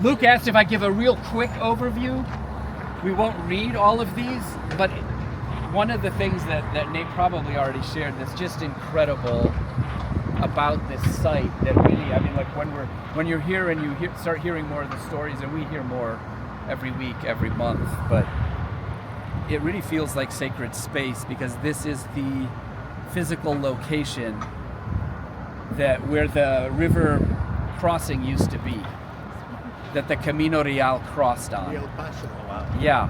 Luke asked if I give a real quick overview. We won't read all of these, but one of the things that Nate probably already shared that's just incredible about this site that really, I mean, like when you're here and you start hearing more of the stories, and we hear more every week, every month, but it really feels like sacred space because this is the physical location that where the river crossing used to be, that the Camino Real crossed on. Real Paso. Wow. Yeah.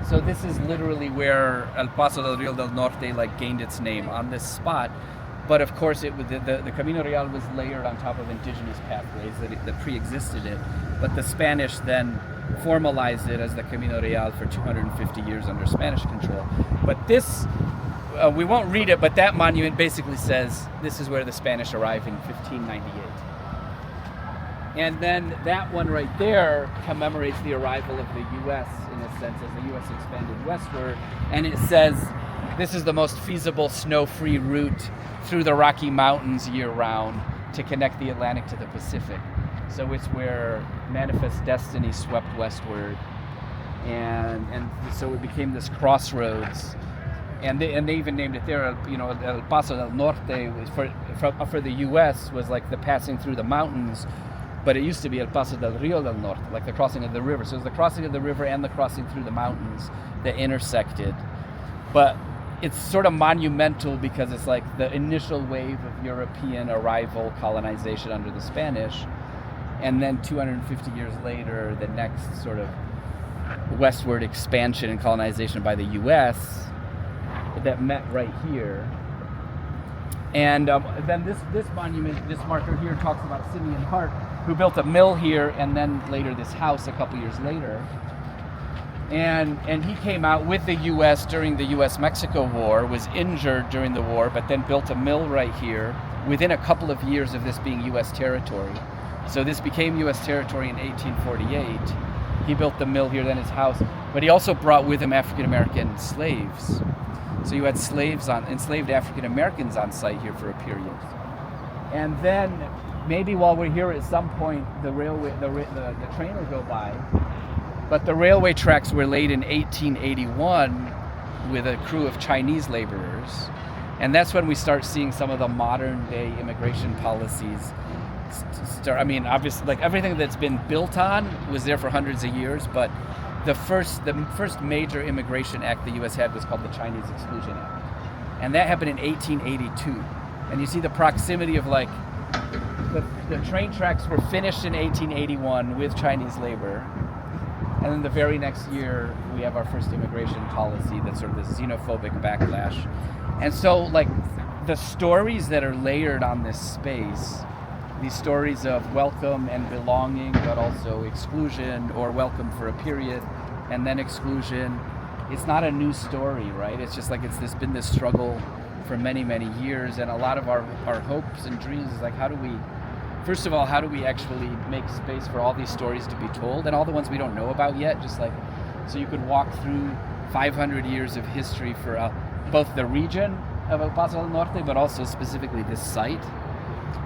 So this is literally where El Paso del Rio del Norte like gained its name, on this spot. But of course, it the Camino Real was layered on top of indigenous pathways that pre-existed it. But the Spanish then formalized it as the Camino Real for 250 years under Spanish control. But this, we won't read it, but that monument basically says this is where the Spanish arrived in 1598. And then that one right there commemorates the arrival of the U.S. in a sense, as the U.S. expanded westward. And it says this is the most feasible snow-free route through the Rocky Mountains year-round to connect the Atlantic to the Pacific. So it's where Manifest Destiny swept westward, and so it became this crossroads. And they even named it there, El Paso del Norte was for the U.S. was like the passing through the mountains, but it used to be El Paso del Rio del Norte, like the crossing of the river. So it was the crossing of the river and the crossing through the mountains that intersected. But it's sort of monumental because it's like the initial wave of European arrival, colonization under the Spanish, and then 250 years later, the next sort of westward expansion and colonization by the U.S. that met right here. And then this monument, this marker here, talks about Simeon Hart, who built a mill here, and then later this house a couple years later. And he came out with the U.S. during the U.S.-Mexico War, was injured during the war, but then built a mill right here within a couple of years of this being U.S. territory. So this became U.S. territory in 1848. He built the mill here, then his house, but he also brought with him African-American slaves. So you had enslaved African-Americans on site here for a period. And then maybe while we're here at some point, the train will go by. But the railway tracks were laid in 1881 with a crew of Chinese laborers. And that's when we start seeing some of the modern day immigration policies start. I mean, obviously, like everything that's been built on was there for hundreds of years, but the first major immigration act the U.S. had was called the Chinese Exclusion Act. And that happened in 1882. And you see the proximity of like, the train tracks were finished in 1881 with Chinese labor. And then the very next year, we have our first immigration policy that's sort of this xenophobic backlash. And so, like, the stories that are layered on this space, these stories of welcome and belonging, but also exclusion, or welcome for a period, and then exclusion, it's not a new story, right? It's just like it's been this struggle for many, many years. And a lot of our hopes and dreams is like, first of all, how do we actually make space for all these stories to be told, and all the ones we don't know about yet, just like, so you could walk through 500 years of history for both the region of El Paso del Norte, but also specifically this site,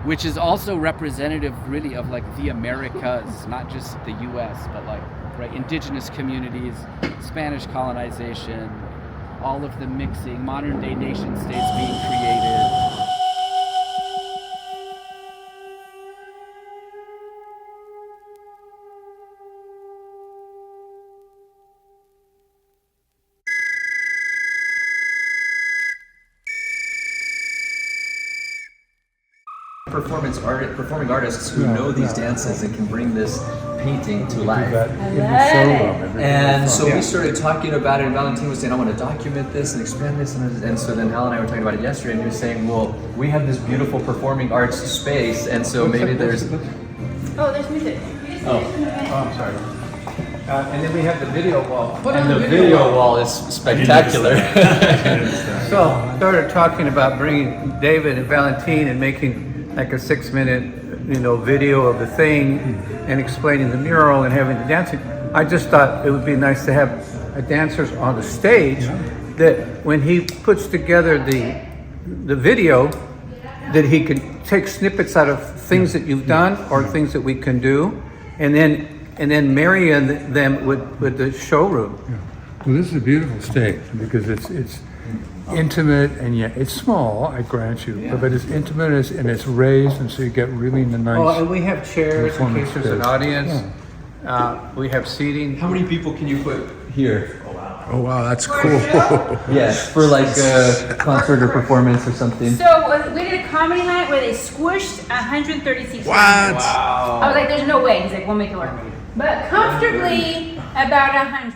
which is also representative really of like the Americas, not just the US, but like, right, indigenous communities, Spanish colonization, all of the mixing, modern day nation states being created. Performing artists who know these dances and can bring this painting to life. And so we started talking about it, and Valentin was saying, I want to document this and expand this, and so then Hal and I were talking about it yesterday, and he was saying, well, we have this beautiful performing arts space, and so maybe there's... Oh, there's music. I'm sorry. And then we have the video wall. And the video wall is spectacular. So started talking about bringing David and Valentin and making like a 6-minute, video of the thing and explaining the mural and having the dancing. I just thought it would be nice to have dancers on the stage that when he puts together the video, that he can take snippets out of things that you've done or things that we can do, and then and then marrying them with the showroom. Yeah. Well, this is a beautiful stage because it's intimate and yet it's small, I grant you, Yeah. but it's intimate and it's raised, and so you get really in the nice. Oh, and we have chairs in case there's an space. audience. We have seating. How many people can you put here? Oh wow, that's For a cool. show? Yes, for like a concert or performance or something. So we did a comedy night where they squished 130 seats. What? I was like, there's no way. He's like, we'll make it work. But comfortably about 100.